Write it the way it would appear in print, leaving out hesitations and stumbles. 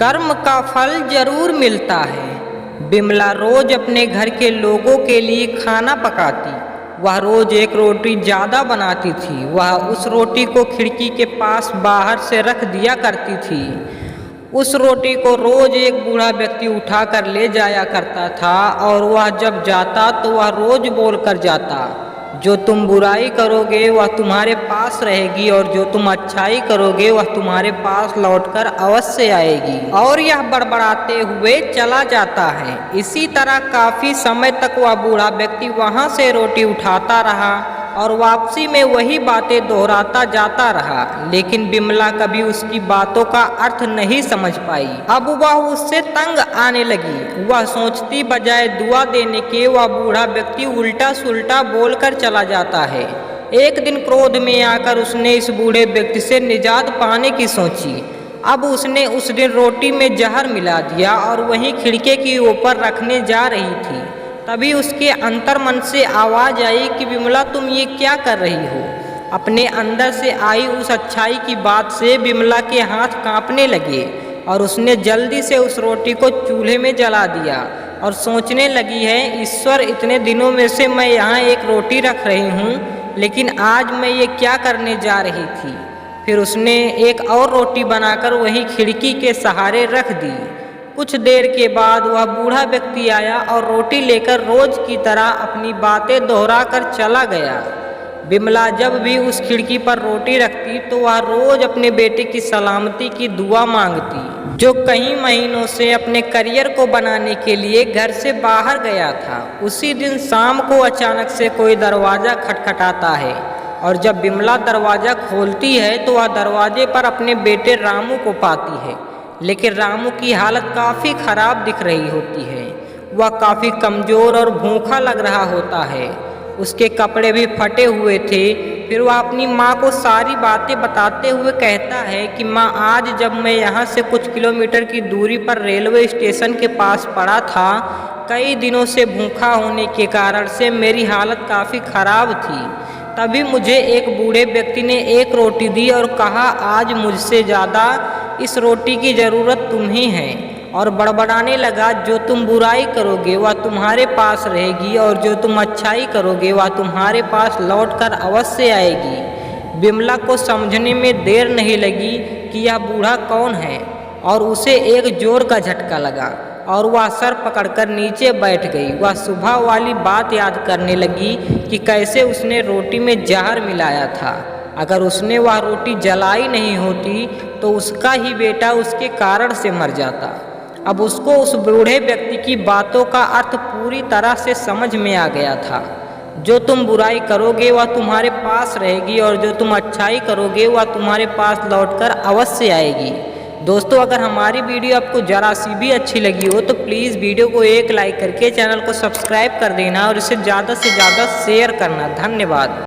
कर्म का फल जरूर मिलता है। बिमला रोज अपने घर के लोगों के लिए खाना पकाती। वह रोज एक रोटी ज़्यादा बनाती थी। वह उस रोटी को खिड़की के पास बाहर से रख दिया करती थी। उस रोटी को रोज एक बूढ़ा व्यक्ति उठा कर ले जाया करता था और वह जब जाता तो वह रोज बोल कर जाता, जो तुम बुराई करोगे वह तुम्हारे पास रहेगी और जो तुम अच्छाई करोगे वह तुम्हारे पास लौटकर अवश्य आएगी। और यह बड़बड़ाते हुए चला जाता है। इसी तरह काफ़ी समय तक वह बूढ़ा व्यक्ति वहाँ से रोटी उठाता रहा और वापसी में वही बातें दोहराता जाता रहा, लेकिन बिमला कभी उसकी बातों का अर्थ नहीं समझ पाई। अब वह उससे तंग आने लगी। वह सोचती बजाय दुआ देने के वह बूढ़ा व्यक्ति उल्टा सुल्टा बोलकर चला जाता है। एक दिन क्रोध में आकर उसने इस बूढ़े व्यक्ति से निजात पाने की सोची। अब उसने उस दिन रोटी में जहर मिला दिया और वहीं खिड़की के ऊपर रखने जा रही थी। तभी उसके अंतर मन से आवाज़ आई कि बिमला तुम ये क्या कर रही हो। अपने अंदर से आई उस अच्छाई की बात से बिमला के हाथ कांपने लगे और उसने जल्दी से उस रोटी को चूल्हे में जला दिया और सोचने लगी है, ईश्वर इतने दिनों में से मैं यहाँ एक रोटी रख रही हूँ, लेकिन आज मैं ये क्या करने जा रही थी। फिर उसने एक और रोटी बनाकर वहीं खिड़की के सहारे रख दी। कुछ देर के बाद वह बूढ़ा व्यक्ति आया और रोटी लेकर रोज की तरह अपनी बातें दोहरा कर चला गया। बिमला जब भी उस खिड़की पर रोटी रखती तो वह रोज अपने बेटे की सलामती की दुआ मांगती, जो कई महीनों से अपने करियर को बनाने के लिए घर से बाहर गया था। उसी दिन शाम को अचानक से कोई दरवाज़ा खटखटाता है और जब बिमला दरवाज़ा खोलती है तो वह दरवाजे पर अपने बेटे रामू को पाती है, लेकिन रामू की हालत काफ़ी ख़राब दिख रही होती है। वह काफ़ी कमज़ोर और भूखा लग रहा होता है। उसके कपड़े भी फटे हुए थे। फिर वह अपनी माँ को सारी बातें बताते हुए कहता है कि माँ, आज जब मैं यहाँ से कुछ किलोमीटर की दूरी पर रेलवे स्टेशन के पास पड़ा था, कई दिनों से भूखा होने के कारण से मेरी हालत काफ़ी ख़राब थी। तभी मुझे एक बूढ़े व्यक्ति ने एक रोटी दी और कहा, आज मुझसे ज़्यादा इस रोटी की ज़रूरत तुम्हें है। और बड़बड़ाने लगा, जो तुम बुराई करोगे वह तुम्हारे पास रहेगी और जो तुम अच्छाई करोगे वह तुम्हारे पास लौटकर अवश्य आएगी। बिमला को समझने में देर नहीं लगी कि यह बूढ़ा कौन है और उसे एक जोर का झटका लगा और वह सर पकड़कर नीचे बैठ गई। वह सुबह वाली बात याद करने लगी कि कैसे उसने रोटी में जहर मिलाया था। अगर उसने वह रोटी जलाई नहीं होती तो उसका ही बेटा उसके कारण से मर जाता। अब उसको उस बूढ़े व्यक्ति की बातों का अर्थ पूरी तरह से समझ में आ गया था। जो तुम बुराई करोगे वह तुम्हारे पास रहेगी और जो तुम अच्छाई करोगे वह तुम्हारे पास लौटकर अवश्य आएगी। दोस्तों, अगर हमारी वीडियो आपको ज़रा सी भी अच्छी लगी हो तो प्लीज़ वीडियो को एक लाइक करके चैनल को सब्सक्राइब कर देना और इसे ज़्यादा से ज़्यादा शेयर करना। धन्यवाद।